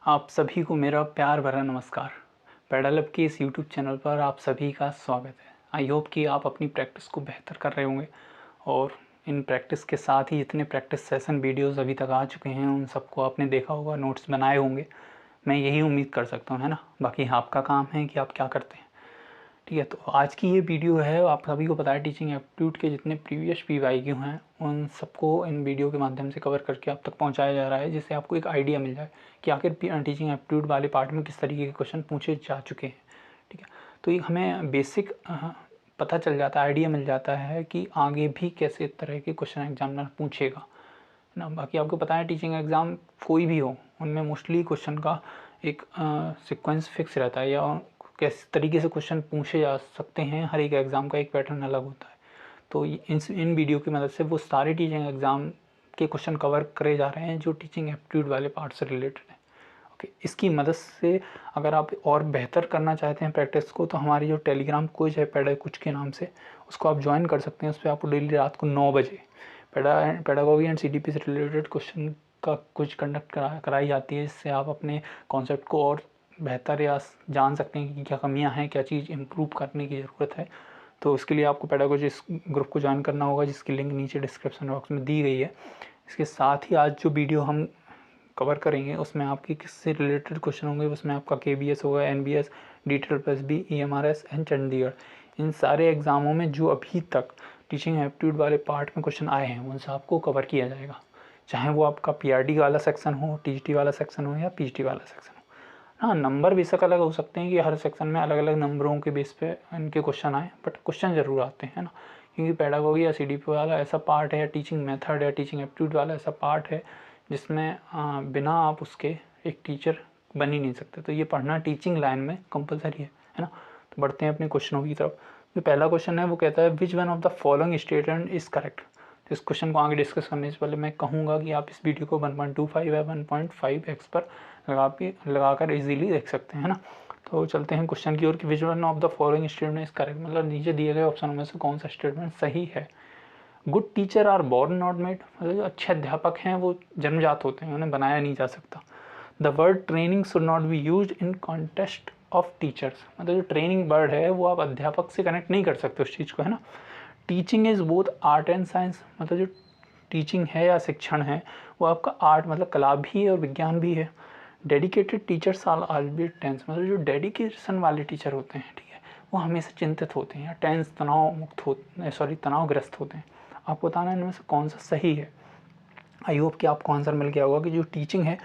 आप सभी को मेरा प्यार भरा नमस्कार। पेडल के इस यूट्यूब चैनल पर आप सभी का स्वागत है। आई होप कि आप अपनी प्रैक्टिस को बेहतर कर रहे होंगे और इन प्रैक्टिस के साथ ही जितने प्रैक्टिस सेशन वीडियोस अभी तक आ चुके हैं उन सबको आपने देखा होगा, नोट्स बनाए होंगे। मैं यही उम्मीद कर सकता हूँ, है ना। बाकी आपका काम है कि आप क्या करते हैं। ठीक है, तो आज की ये वीडियो है, आप सभी को पता है टीचिंग एप्टीट्यूड के जितने प्रीवियस PYQ हैं उन सबको इन वीडियो के माध्यम से कवर करके आप तक पहुंचाया जा रहा है, जिससे आपको एक आइडिया मिल जाए कि आखिर टीचिंग एप्टीट्यूड वाले पार्ट में किस तरीके के क्वेश्चन पूछे जा चुके हैं। ठीक है, तो एक हमें बेसिक पता चल जाता है, आइडिया मिल जाता है कि आगे भी कैसे तरह के क्वेश्चन एग्जामिनर पूछेगा ना। बाकी आपको पता है टीचिंग एग्ज़ाम कोई भी हो उनमें मोस्टली क्वेश्चन का एक सीक्वेंस फिक्स रहता है, या किस तरीके से क्वेश्चन पूछे जा सकते हैं। हर एक एग्ज़ाम का एक पैटर्न अलग होता है। तो इन वीडियो की मदद से वो सारे टीचिंग एग्ज़ाम के क्वेश्चन कवर करे जा रहे हैं जो टीचिंग एप्टीट्यूड वाले पार्ट से रिलेटेड है। ओके, इसकी मदद से अगर आप और बेहतर करना चाहते हैं प्रैक्टिस को, तो हमारी जो टेलीग्राम कोच है पेडा कुछ के नाम से, उसको आप ज्वाइन कर सकते हैं। उस पर आपको डेली रात को 9 बजे पेडागोगी एंड CDP से रिलेटेड क्वेश्चन का कुछ कंडक्ट कराई जाती है, जिससे आप अपने कॉन्सेप्ट को और बेहतर या जान सकते हैं कि क्या कमियां हैं, क्या चीज़ इम्प्रूव करने की ज़रूरत है। तो उसके लिए आपको पेडागोजी इस ग्रुप को ज्वाइन करना होगा, जिसकी लिंक नीचे डिस्क्रिप्शन बॉक्स में दी गई है। इसके साथ ही आज जो वीडियो हम कवर करेंगे उसमें आपकी किससे रिलेटेड क्वेश्चन होंगे, उसमें आपका KBS होगा, NBS, DTTB, EMRS and Chandigarh. इन सारे एग्ज़ामों में जो अभी तक टीचिंग एप्टीट्यूड वाले पार्ट में क्वेश्चन आए हैं उन सबको कवर किया जाएगा, चाहे वो आपका PRT वाला सेक्शन हो, TGT वाला सेक्शन हो या PGT वाला सेक्शन हो। हाँ, नंबर बेशक अलग हो सकते हैं कि हर सेक्शन में अलग अलग नंबरों के बेस पे इनके क्वेश्चन आए, बट क्वेश्चन ज़रूर आते हैं ना। क्योंकि पेडागोगी या CDP वाला ऐसा पार्ट है, टीचिंग मेथड या टीचिंग एप्टीट्यूड वाला ऐसा पार्ट है जिसमें बिना आप उसके एक टीचर बन ही नहीं सकते। तो ये पढ़ना टीचिंग लाइन में कंपलसरी है ना। तो बढ़ते हैं अपने क्वेश्चनों की तरफ। जो पहला क्वेश्चन है वो कहता है विच one of the following statement is correct. तो इस क्वेश्चन को आगे डिस्कस करने से पहले मैं कहूँगा कि आप इस वीडियो को 1.25 या 1.5x पर लगाकर इजीली देख सकते हैं ना। तो चलते हैं क्वेश्चन की ओर कि which one of the following statement is correct, मतलब नीचे दिए गए ऑप्शनों में से कौन सा स्टेटमेंट सही है। Good teacher are born not made, मतलब जो अच्छे अध्यापक हैं वो जन्मजात होते हैं, उन्हें बनाया नहीं जा सकता। The word training should not be used in contest of teachers, मतलब जो ट्रेनिंग वर्ड है वो आप अध्यापक से कनेक्ट नहीं कर सकते उस चीज़ को, है ना। Teaching is both art and science, मतलब जो टीचिंग है या शिक्षण है वो आपका आर्ट मतलब कला भी है और विज्ञान भी है। Dedicated teachers are always tense, मतलब जो डेडिकेशन वाले टीचर होते हैं, ठीक है, वो हमेशा चिंतित होते हैं या टेंस तनावग्रस्त होते हैं। आपको बताना है इनमें से कौन सा सही है। आई होप कि आपको आंसर मिल गया होगा कि जो टीचिंग है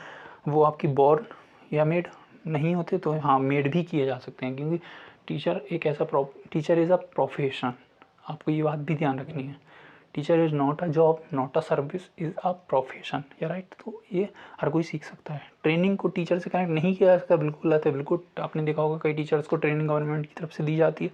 वो आपकी बॉर्न या मेड नहीं होते, तो हाँ मेड भी किए जा सकते हैं, क्योंकि टीचर एक ऐसा टीचर इज़ अ प्रोफेशन। आपको ये बात भी ध्यान रखनी है। Teacher is not a job, not a service, is a profession, या राइट। तो ये हर कोई सीख सकता है। ट्रेनिंग को टीचर से कनेक्ट नहीं किया जा सकता, बिल्कुल गलत है। बिल्कुल आपने देखा होगा कई टीचर्स को ट्रेनिंग गवर्नमेंट की तरफ से दी जाती है।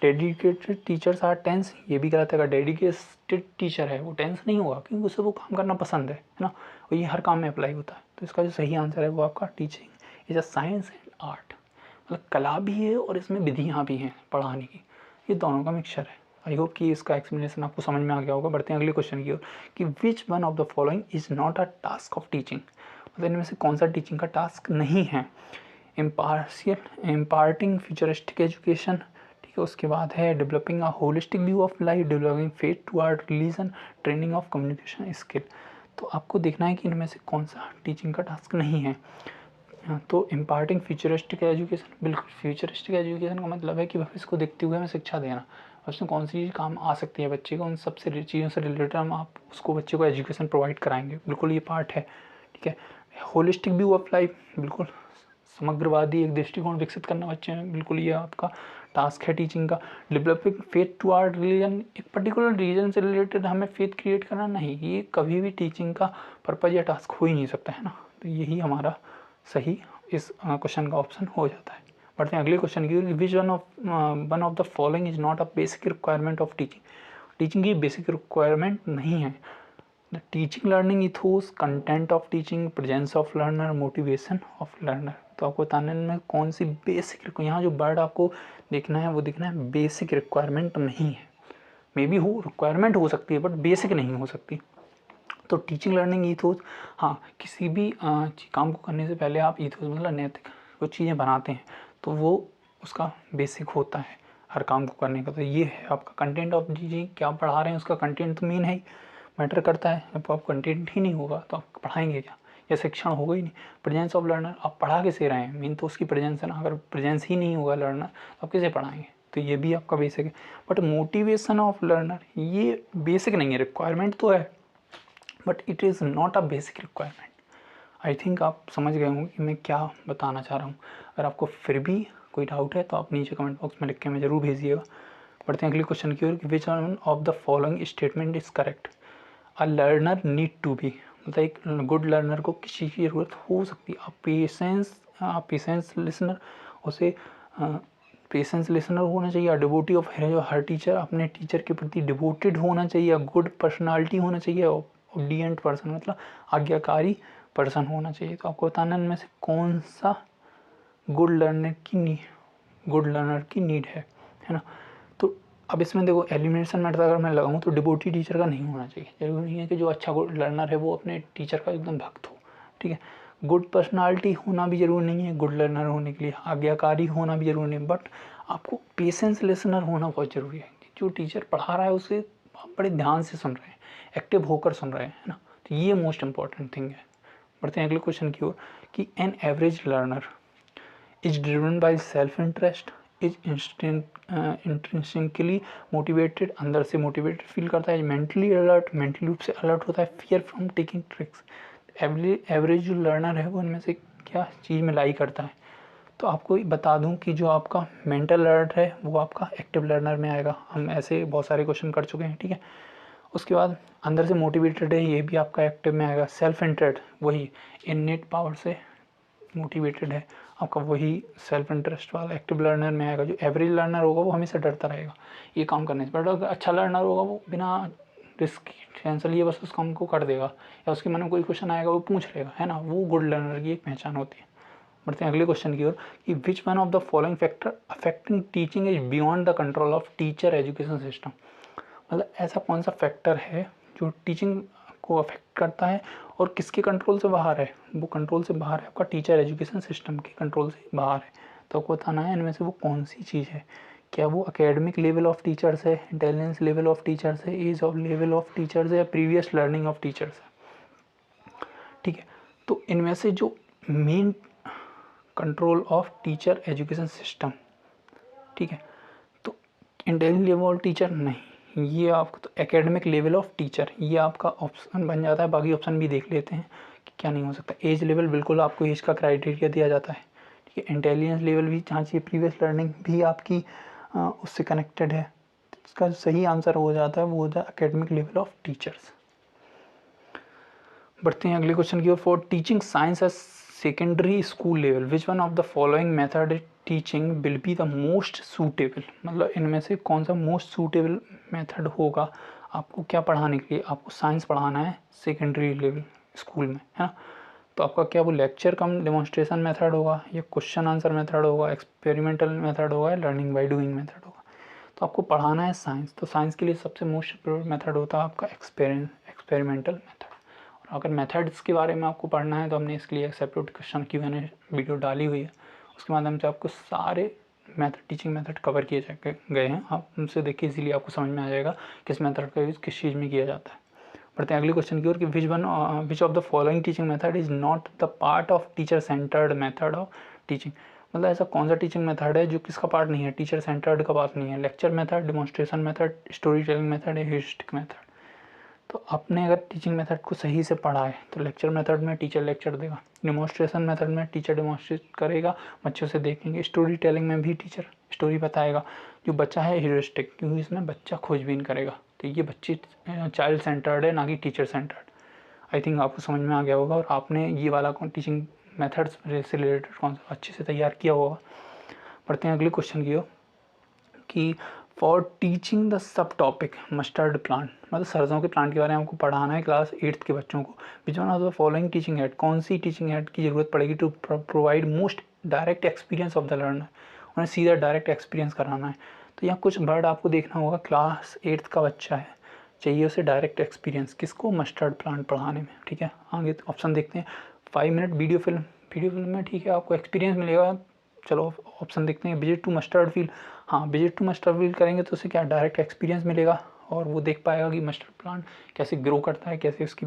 डेडिकेटेड टीचर्स आर टेंस, ये भी गलत है। अगर डेडिकेटेड टीचर है वो टेंस नहीं होगा, क्योंकि उसे वो काम करना पसंद है ना, और ये हर काम में अप्लाई होता है। तो इसका जो सही आंसर है वो आपका teaching is a science and art, मतलब कला भी है और इसमें विधियाँ भी हैं पढ़ाने की, ये दोनों का मिक्सचर है। आई होप कि इसका एक्सप्लेनेशन आपको समझ में आ गया होगा। बढ़ते हैं अगले क्वेश्चन की ओर कि which one of the following is not a task of teaching, मतलब इनमें से कौन सा टीचिंग का टास्क नहीं है। इम्पार्टिंग फ्यूचरिस्टिक एजुकेशन, ठीक है, उसके बाद है developing a holistic view of life, developing faith toward religion, training of communication skill. तो आपको देखना है कि इनमें से कौन सा टीचिंग का टास्क नहीं है। तो इम्पार्टिंग फ्यूचरिस्टिक एजुकेशन, बिल्कुल फ्यूचरिस्टिक एजुकेशन का मतलब है कि भविष्य को देखते हुए हमें शिक्षा देना। उसमें कौन सी चीज़ काम आ सकती है बच्चे को, उन सबसे चीज़ों से रिलेटेड हम आप उसको बच्चे को एजुकेशन प्रोवाइड कराएंगे, बिल्कुल ये पार्ट है। ठीक है, होलिस्टिक व्यू ऑफ लाइफ, बिल्कुल समग्रवादी एक दृष्टिकोण विकसित करना बच्चे में, बिल्कुल ये आपका टास्क है टीचिंग का। डेवलपिंग फेथ टुवर्ड रिलीजन, एक पर्टिकुलर रीजन से रिलेटेड हमें फेथ क्रिएट करना, नहीं, ये कभी भी टीचिंग का पर्पज या टास्क हो ही नहीं सकता, है ना। तो यही हमारा सही इस क्वेश्चन का ऑप्शन हो जाता है। बढ़ते हैं अगले क्वेश्चन की। विच one of the following is not a basic requirement of teaching, teaching की बेसिक रिक्वायरमेंट नहीं है। The teaching learning ethos, content of teaching, presence of learner, motivation of learner. तो आपको बताने में कौन सी बेसिक, यहाँ जो वर्ड आपको देखना है वो देखना है बेसिक रिक्वायरमेंट नहीं है। मे बी हो, रिक्वायरमेंट हो सकती है बट बेसिक नहीं हो सकती। तो टीचिंग लर्निंग ईथोस, हाँ, किसी भी काम को करने से पहले आप ईथोस मतलब नैतिक कुछ चीज़ें बनाते हैं तो वो उसका बेसिक होता है हर काम को करने का। तो ये है आपका कंटेंट ऑफ जी क्या आप पढ़ा रहे हैं उसका कंटेंट तो मेन है ही, मैटर करता है। जब आप कंटेंट ही नहीं होगा तो आप पढ़ाएंगे क्या, या शिक्षण होगा ही नहीं। प्रेजेंस ऑफ लर्नर, आप पढ़ा कैसे रहे हैं, मेन तो उसकी प्रेजेंस है ना। अगर प्रेजेंस ही नहीं होगा लर्नर तो आप कैसे पढ़ाएंगे, तो ये भी आपका बेसिक है। बट मोटिवेशन ऑफ लर्नर ये बेसिक नहीं है, रिक्वायरमेंट तो है but it is not a basic requirement. I think आप समझ गए होंगे कि मैं क्या बताना चाह रहा हूँ। अगर आपको फिर भी कोई डाउट है तो आप नीचे कमेंट बॉक्स में लिख के हमें ज़रूर भेजिएगा। बढ़ते हैं अगले क्वेश्चन की ओर कि which one of the following statement is correct. A learner need to be, मतलब एक गुड लर्नर को किस चीज़ की ज़रूरत हो सकती है। पेशेंस लिसनर, उसे पेशेंस लिसनर होना चाहिए। डिवोटी ऑफ हर टीचर, अपने टीचर के प्रति डिवोटेड होना चाहिए। गुड पर्सनालिटी होना चाहिए। ओबीडिएंट पर्सन मतलब आज्ञाकारी पर्सन होना चाहिए। तो आपको बताना इनमें से कौन सा गुड लर्नर की नीड है ना। तो अब इसमें देखो एलिमिनेशन मेथड अगर मैं लगाऊं तो डिवोटी टीचर का नहीं होना चाहिए। जरूरी नहीं है कि जो अच्छा गुड लर्नर है वो अपने टीचर का एकदम भक्त हो, ठीक है। गुड पर्सनालिटी होना भी जरूरी नहीं है गुड लर्नर होने के लिए, आज्ञाकारी होना भी जरूरी नहीं, बट आपको पेशेंस लिसनर होना बहुत ज़रूरी है कि जो टीचर पढ़ा रहा है उसे आप बड़े ध्यान से सुन रहे हैं, एक्टिव होकर सुन रहे हैं, है ना। तो ये मोस्ट इंपॉर्टेंट थिंग है। बढ़ते हैं अगले क्वेश्चन की ओर कि an average learner is driven by self interest, is intrinsically motivated, अंदर से मोटिवेटेड फील करता है, मेंटली अलर्ट, मेंटली रूप से अलर्ट होता है, fear from taking tricks. Average जो लर्नर है वो इनमें से क्या चीज़ में लाई करता है। तो आपको बता दूं कि जो आपका मेंटल अलर्ट है वो आपका एक्टिव लर्नर में आएगा। हम ऐसे बहुत सारे क्वेश्चन कर चुके हैं, ठीक है। उसके बाद अंदर से मोटिवेटेड है, ये भी आपका एक्टिव में आएगा। सेल्फ इंटरेस्ट वही इननेट पावर से मोटिवेटेड है, आपका वही सेल्फ इंटरेस्ट वाला एक्टिव लर्नर में आएगा। जो एवरेज लर्नर होगा वो हमेशा डरता रहेगा ये काम करने से, बट अगर अच्छा लर्नर होगा वो बिना रिस्क टेंशन लिए बस उस काम को कर देगा, या उसके मन में कोई क्वेश्चन आएगा वो पूछ लेगा, है ना। वो गुड लर्नर की एक पहचान होती है। बढ़ते हैं अगले क्वेश्चन की ओर कि which one of the following factor affecting teaching is beyond the control of teacher education system. मतलब ऐसा कौन सा फैक्टर है जो टीचिंग को अफेक्ट करता है और किसके कंट्रोल से बाहर है। वो कंट्रोल से बाहर है, आपका टीचर एजुकेशन सिस्टम के कंट्रोल से बाहर है। तो आपको बताना है इनमें से वो कौन सी चीज़ है। क्या वो एकेडमिक लेवल ऑफ टीचर्स है, इंटेलिजेंस लेवल ऑफ टीचर्स है, age of level of teachers है, या प्रीवियस लर्निंग ऑफ टीचर्स है, ठीक है। तो इनमें से जो main control of teacher education system, ठीक है, तो इंटेलिजेंस लेवल ऑफ टीचर नहीं, ये आपका तो एकेडमिक लेवल ऑफ टीचर ये आपका ऑप्शन बन जाता है। बाकी ऑप्शन भी देख लेते हैं कि क्या नहीं हो सकता। एज लेवल बिल्कुल आपको एज का क्राइटेरिया दिया जाता है, ठीक है। इंटेलिजेंस लेवल भी जहाँ चाहिए, प्रीवियस लर्निंग भी आपकी उससे कनेक्टेड है। इसका सही आंसर हो जाता है वो होता है एकेडमिक लेवल ऑफ टीचर्स। बढ़ते हैं अगले क्वेश्चन की ओर। For teaching science as secondary school level which one of the following method teaching will be the most suitable. मतलब इनमें से कौन सा मोस्ट सूटेबल मेथड होगा आपको क्या पढ़ाने के लिए। आपको साइंस पढ़ाना है सेकेंडरी लेवल स्कूल में, है ना। तो आपका क्या वो लेक्चर कम डेमोन्स्ट्रेशन मेथड होगा, या क्वेश्चन आंसर मेथड होगा, एक्सपेरिमेंटल मेथड होगा, या लर्निंग बाय डूइंग मेथड होगा। तो आपको पढ़ाना है साइंस, तो साइंस के लिए सबसे मोस्ट प्रिफर्ड मेथड होता है आपका एक्सपेरिमेंटल मेथड। और अगर मेथड्स के बारे में आपको पढ़ना है तो हमने इसके लिए एक सेपरेट क्वेश्चन की मैंने वीडियो डाली हुई है, उसके माध्यम से आपको सारे मेथड टीचिंग मेथड कवर किए गए हैं। आप उनसे देखिए, इसीलिए आपको समझ में आ जाएगा किस मेथड का यूज़ किस चीज़ में किया जाता है। बढ़ते हैं अगले क्वेश्चन की ओर कि which of the following teaching method is not the part of teacher centred method of teaching. मतलब ऐसा कौन सा टीचिंग मेथड है जो किसका पार्ट नहीं है, टीचर सेंटर्ड का पार्ट नहीं है। Lecture method, demonstration method, story telling method या ह्यूरिस्टिक मेथड। तो आपने अगर टीचिंग मेथड को सही से पढ़ा है तो लेक्चर मेथड में टीचर लेक्चर देगा, डेमोन्स्ट्रेशन मेथड में टीचर डेमोन्स्ट्रेट करेगा, बच्चों से देखेंगे, स्टोरी टेलिंग में भी टीचर स्टोरी बताएगा। जो बच्चा है ह्यूरिस्टिक, क्योंकि इसमें बच्चा खोजबीन करेगा। तो ये बच्चे चाइल्ड सेंटर्ड है, ना कि टीचर सेंटर्ड। आई थिंक आपको समझ में आ गया होगा और आपने ये वाला टीचिंग मेथड्स से रिलेटेड कॉन्सेप्ट अच्छे से तैयार किया होगा। पढ़ते हैं अगले क्वेश्चन की ओर कि for teaching the sub topic mustard plant, मतलब सरसों के प्लांट के बारे में आपको पढ़ाना है क्लास 8th के बच्चों को। Which one of the following teaching head, कौन सी टीचिंग हेड की ज़रूरत पड़ेगी to provide most direct experience of the learner. उन्हें सीधा डायरेक्ट एक्सपीरियंस कराना है। तो यहाँ कुछ वर्ड आपको देखना होगा। क्लास 8th का बच्चा है, चाहिए उसे डायरेक्ट एक्सपीरियंस, किसको, मस्टर्ड प्लांट पढ़ाने में, ठीक है। आगे ऑप्शन देखते हैं, 5 मिनट वीडियो फिल्म में, ठीक है, आपको एक्सपीरियंस मिलेगा। चलो ऑप्शन देखते हैं, विजिट टू मस्टर्ड फील्ड, हाँ विजिट टू मस्टर्ड फील्ड करेंगे तो उसे क्या डायरेक्ट एक्सपीरियंस मिलेगा और वो देख पाएगा कि मस्टर्ड प्लांट कैसे ग्रो करता है, कैसे उसकी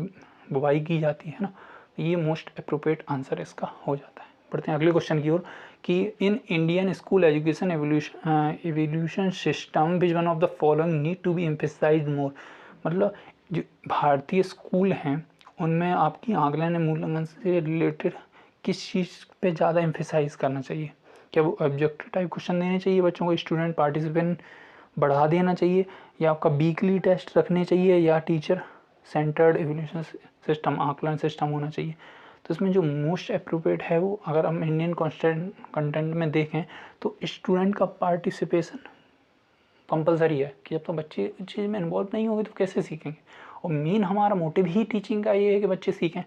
बुवाई की जाती है ना। ये मोस्ट अप्रोप्रिएट आंसर इसका हो जाता है। बढ़ते हैं अगले क्वेश्चन की ओर कि in Indian school education evolution system which one of the following need to be emphasized more. मतलब जो भारतीय स्कूल हैं उनमें आपकी आकलन मूल्यांकन से रिलेटेड किस चीज़ पे ज़्यादा एम्फेसाइज करना चाहिए? क्या वो ऑब्जेक्टिव टाइप क्वेश्चन देने चाहिए बच्चों को, स्टूडेंट पार्टिसिपेंट बढ़ा देना चाहिए, या आपका वीकली टेस्ट रखने चाहिए, या टीचर सेंटर्ड एवोल्यूशन सिस्टम आकलन सिस्टम होना चाहिए? तो इसमें जो मोस्ट अप्रोप्रिएट है वो, अगर हम इंडियन कंटेंट में देखें तो स्टूडेंट का पार्टिसिपेशन कंपलसरी है कि जब तो बच्चे उस चीज़ में इन्वॉल्व नहीं होंगे तो कैसे सीखेंगे। और मेन हमारा मोटिव ही टीचिंग का ये है कि बच्चे सीखें,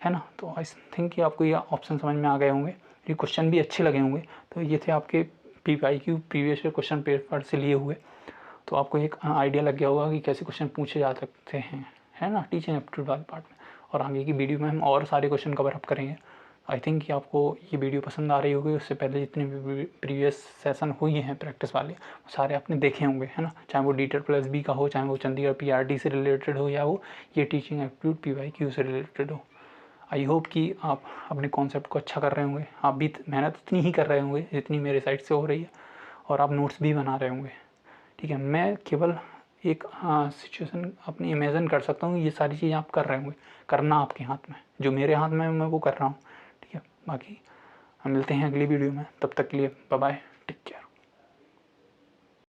है ना। तो आई थिंक कि आपको ये ऑप्शन समझ में आ गए होंगे, ये क्वेश्चन भी अच्छे लगे होंगे। तो ये थे आपके PYQ previous year question paper से लिए हुए। तो आपको एक आइडिया लग गया होगा कि कैसे क्वेश्चन पूछे जा सकते हैं, है ना, टीचिंग एप्टीट्यूड वाले पार्ट में। और आगे की वीडियो में हम और सारे क्वेश्चन कवर अप करेंगे। आई थिंक कि आपको ये वीडियो पसंद आ रही होगी। उससे पहले जितने भी प्रीवियस सेशन हुई हैं प्रैक्टिस वाले, वो सारे आपने देखे होंगे, है ना। चाहे वो DET+B का हो, चाहे वो चंडीगढ़ PRT से रिलेटेड हो, या वो ये टीचिंग एप्टीट्यूड PYQ से रिलेटेड हो। आई होप कि आप अपने कॉन्सेप्ट को अच्छा कर रहे होंगे। आप भी मेहनत उतनी ही कर रहे होंगे जितनी मेरे साइड से हो रही है, और आप नोट्स भी बना रहे होंगे, ठीक है। मैं केवल एक सिचुएशन अपनी इमेजिन कर सकता हूँ, ये सारी चीज़ें आप कर रहे होंगे, करना आपके हाथ में, जो मेरे हाथ में मैं वो कर रहा हूँ, ठीक है। बाकी हम मिलते हैं अगली वीडियो में, तब तक के लिए बाय बाय, टेक केयर।